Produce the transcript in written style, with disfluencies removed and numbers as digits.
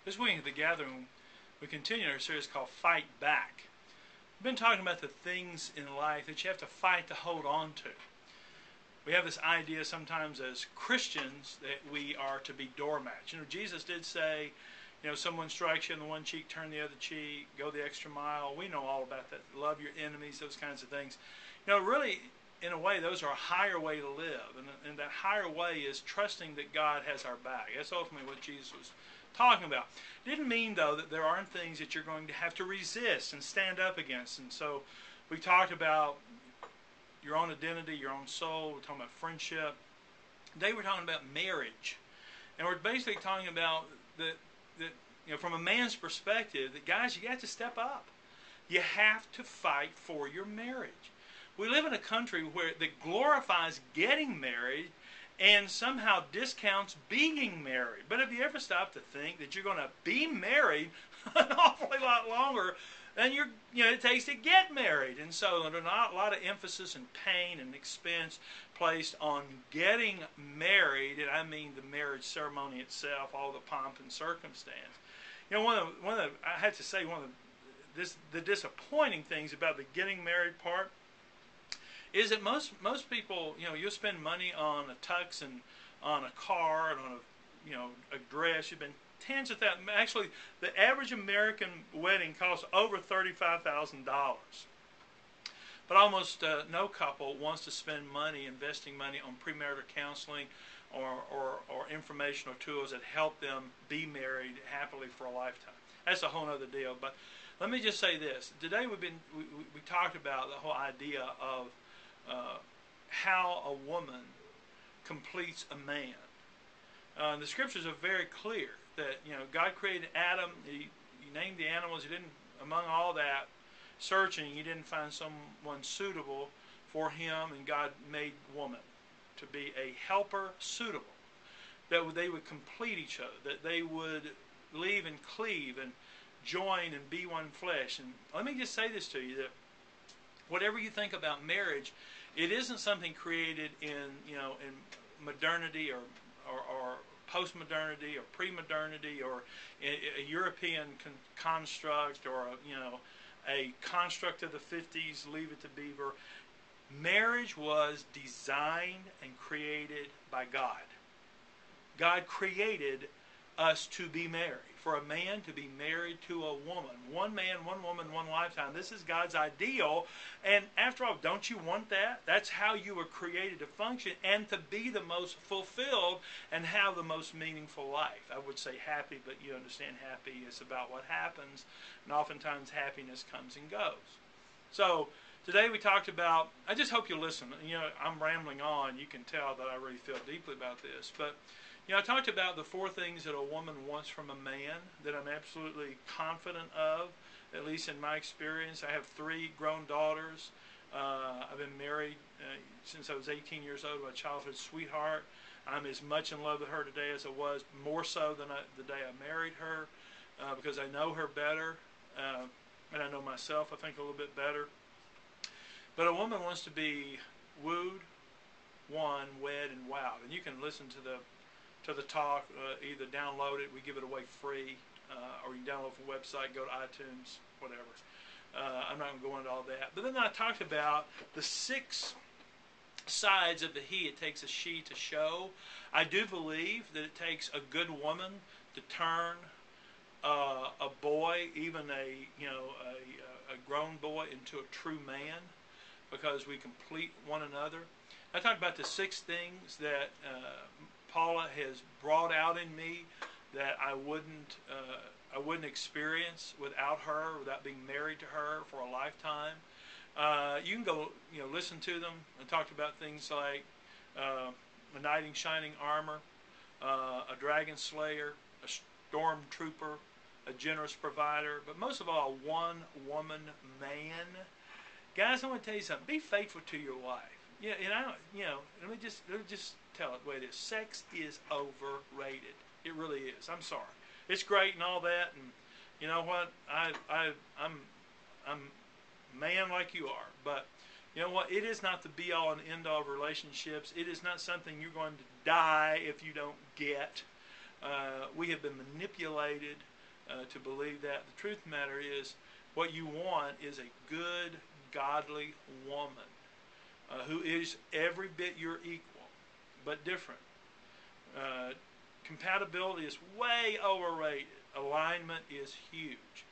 This week at the gathering, we continue our series called Fight Back. We've been talking about the things in life that you have to fight to hold on to. We have this idea sometimes as Christians that we are to be doormats. Jesus did say, someone strikes you on the one cheek, turn the other cheek, go the extra mile. We know all about that. Love your enemies, those kinds of things. Really, in a way, those are a higher way to live. And that higher way is trusting that God has our back. That's ultimately what Jesus was talking about. Didn't mean, though, that there aren't things that you're going to have to resist and stand up against. And so we talked about your own identity, your own soul. We're talking about friendship. Today we're talking about marriage. And we're basically talking about that from a man's perspective, that guys, you got to step up. You have to fight for your marriage. We live in a country that glorifies getting married and somehow discounts being married. But have you ever stopped to think that you're going to be married an awfully lot longer than it takes to get married? And so there's not a lot of emphasis and pain and expense placed on getting married, and I mean the marriage ceremony itself, all the pomp and circumstance. I had to say, the disappointing things about the getting married part is that most people, you'll spend money on a tux and on a car and on a dress. You've been tens of thousands. Actually, the average American wedding costs over $35,000. But almost no couple wants to spend money, investing money on premarital counseling or informational tools that help them be married happily for a lifetime. That's a whole other deal. But let me just say this. Today we talked about the whole idea of how a woman completes a man. The scriptures are very clear that God created Adam. He named the animals. He didn't, among all that searching, he didn't find someone suitable for him, and God made woman to be a helper suitable. That they would complete each other. That they would leave and cleave and join and be one flesh. And let me just say this to you, that whatever you think about marriage, it isn't something created in modernity or post-modernity or pre-modernity or a European construct or a construct of the 50s, Leave It to Beaver. Marriage was designed and created by God. God created us to be married. For a man to be married to a woman. One man, one woman, one lifetime. This is God's ideal. And after all, don't you want that? That's how you were created to function and to be the most fulfilled and have the most meaningful life. I would say happy, but you understand happy is about what happens. And oftentimes happiness comes and goes. So today we talked about, I just hope you listen. I'm rambling on. You can tell that I really feel deeply about this. But I talked about the 4 things that a woman wants from a man that I'm absolutely confident of, at least in my experience. I have 3 grown daughters. I've been married since I was 18 years old to my childhood sweetheart. I'm as much in love with her today as I was, more so than the day I married her, because I know her better, and I know myself, I think, a little bit better. But a woman wants to be wooed, won, wed, and wowed. And you can listen to the talk, either download it, we give it away free, or you can download from the website, go to iTunes, whatever. I'm not going to go into all that. But then I talked about the 6 sides of the he it takes a she to show. I do believe that it takes a good woman to turn a boy, even a grown boy, into a true man, because we complete one another. I talked about the 6 things that Paula has brought out in me that I wouldn't experience without her, without being married to her for a lifetime. You can go, listen to them. I talked about things like a knight in shining armor, a dragon slayer, a storm trooper, a generous provider, but most of all, one woman man. Guys, I want to tell you something. Be faithful to your wife. Let me just tell it the way it is. Sex is overrated. It really is. I'm sorry. It's great and all that, and you know what? I'm a man like you are, but you know what? It is not the be-all and end-all of relationships. It is not something you're going to die if you don't get. We have been manipulated. to believe that. The truth of the matter is, what you want is a good, godly woman who is every bit your equal, but different. Compatibility is way overrated. Alignment is huge.